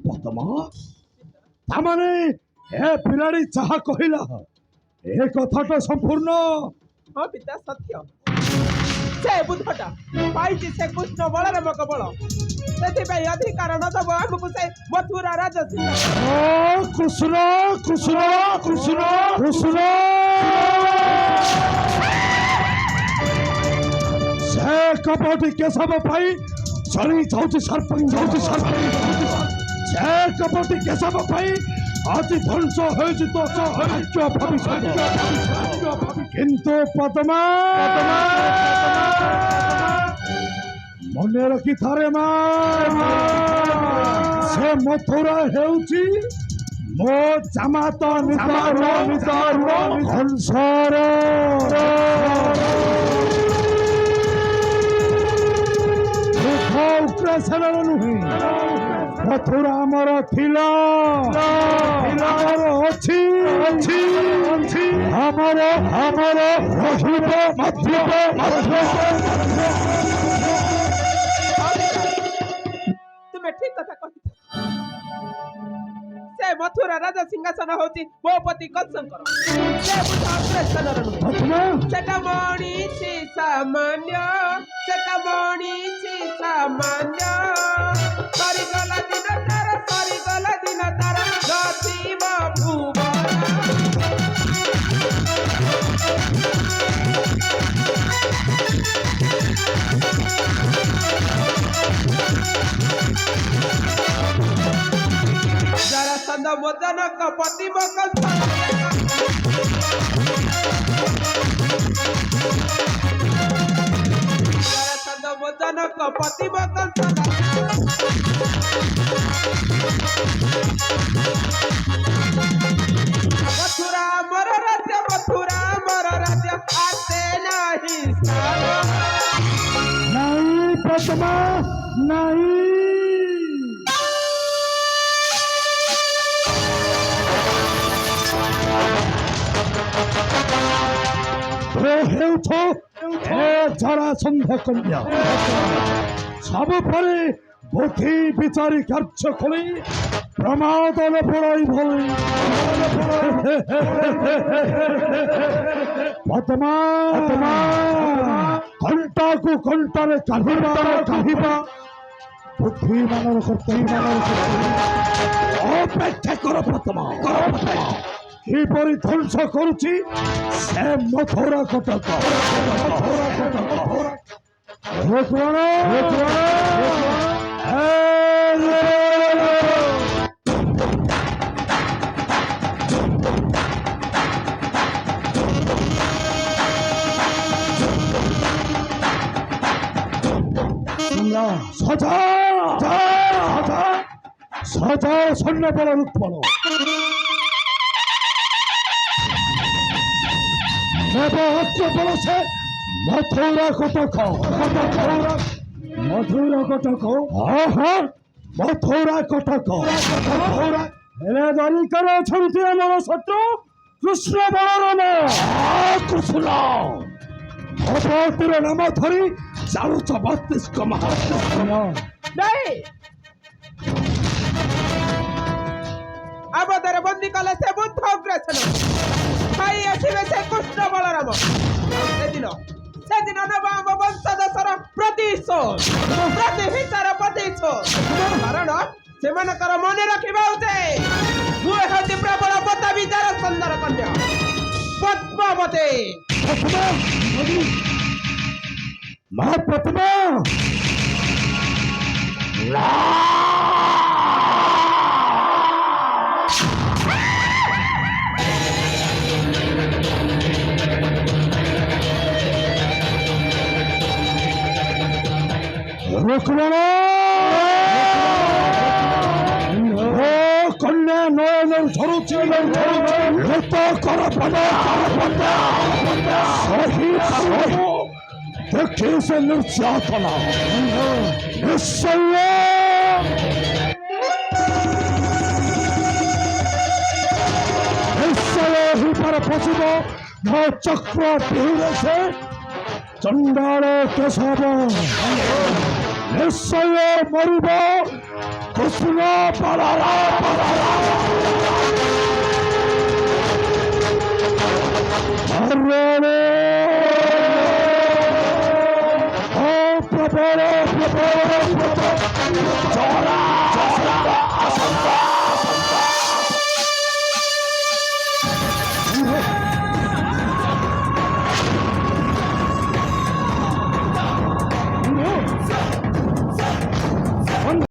ପଦ୍ମା ତାମାନେ ଏ ପିଲାଟି ଯାହା କହିଲା ଏ କଥାଟା ସମ୍ପୂର୍ଣ୍ଣ ହଁ ପିତା ସତ୍ୟ। ସେ ବୁଦ୍ଧଟା ପାଇଛି ସେ କୃଷ୍ଣ ବଳରାମ ବଳ, ସେଥିପାଇଁ ଅଧିକାର ନ ଦେବ ଆମକୁ ସେ ମଥୁରା ରାଜସିଂହ। କୃଷ୍ଣ କୃଷ୍ଣ କୃଷ୍ଣ କୃଷ୍ଣ ସେ କପଟି କେଶବ ପାଇଁ ଚଳି ଯାଉଛି ସରପଞ୍ଚ ସେ କପଟି କେଶବ ପାଇଁ ଆଜି ଧ୍ୱଂସ ହେଉଛି ତ ଭାଗ୍ୟ ଭବିଷ୍ୟତ। କିନ୍ତୁ ପଦ୍ମା ମନେ ରଖିଥାରେ ମା, ସେ ମଥୁରା ହେଉଛି ମୋ ଜାମାତା ହଂସର ଉଗ୍ରସେନର ନୁହେଁ। ମଥୁରା ଆମର ଥିଲା, ଆମର ଅଛି, ଆମର ରହିବ ମଧ୍ୟ। ତୁମେ ଠିକ କଥା କହିଛ। ସେ ମଥୁରା ରାଜା ସିଂହାସନ ହଉଛି ମୋ ପତି କଂସଙ୍କର। ସେ ବୁଦ୍ଧ ଅଗ୍ରସେନର ନୁହେଁ। ସେଟା ମଣିଛି ସାମାନ୍ୟ, ସେଟା ମଣିଛି ସାମାନ୍ୟ। ସରିଗଲା ଦିନ ତାର, ସରିଗଲା ଦିନ ତାର ନଥିବ ଭୁବନ। ଜରାସନ୍ଧ ମୋ ଜନକ ପତି ମୋ କଂସ। ଜରାସନ୍ଧ ମୋ ଜନକ ପତି ମୋ କଂସ। ମଥୁରା ମୋର ରାଜ୍ୟ, ମଥୁରା ମୋର ରାଜ୍ୟ, ଆସେ ନାହିଁ ସ୍ଥାନ। ନାଇଁ ପଦ୍ମା ନାଇଁ, ହେଉଛ ଏ ଜରାସନ୍ଧ କନ୍ୟା। ସବୁ ପରେ ବୁଦ୍ଧି ବିଚାରି କାର୍ଯ୍ୟ ଖୋଳି ପ୍ରମାଦରେ ପଡ଼ାଇ ଭଳି ପଦ୍ମା କଣ୍ଟାକୁ କଣ୍ଟାରେ କାଢିବା ବୁଦ୍ଧିମାନର ଅପେକ୍ଷା କର ପଦ୍ମା। କିପରି ଧ୍ୱଂସ କରୁଛି ସେ ମଥୁରା କଟକ। ସଜା ସୈନ୍ୟ ବଳ ଉତ୍ପଳ বল সে মথুরা কটক। মথুরা কটক মথুরা কটক ହେଲେ ଦରିକରେ ଅଛନ୍ତି ଆମର ଶତ୍ରୁ କୃଷ୍ଣ ବଳରାମ। କୃଷ୍ଣ ଭଗବତୀର ନାମ ଧରି ଚାଲୁଛ ମସ୍ତିଷ୍କ ଆବଦ୍ଧରେ ବନ୍ଦୀ କଲେ ସେ ବୁଦ୍ଧ ଅଗ୍ରସେନ, ଖାଇ ଆସିବେ ସେ କୃଷ୍ଣ ବଳରାମ। ସେଦିନ ନେବ ଆମ ବଂଶଦଶର ପ୍ରତିଶୋଧ, ପ୍ରତିହିଂସାର ପ୍ରତିଶୋଧ। କାରଣ ସେମାନଙ୍କର ମନେ ରଖିବା ଉଚିତ ମୁଁ ହେଉଛି ପ୍ରବଳ ପତାବୀ ଜରାସନ୍ଧର କନ୍ୟା ପଦ୍ମାବତୀ। ମା ପଦ୍ମା কন্যা নয়ন ঝরুছে দেখি সে নির্যাতনা নিশ্চয় হিপারে পশিব ମୋ ଚକ୍ର ବିହୁରେ ସେ ଚଣ୍ଡାଳ କେଶବ ନିଶ୍ଚୟ ମରିବ। কৃষ্ণ পালারা প্রবল প্রবল জরা আসন্ত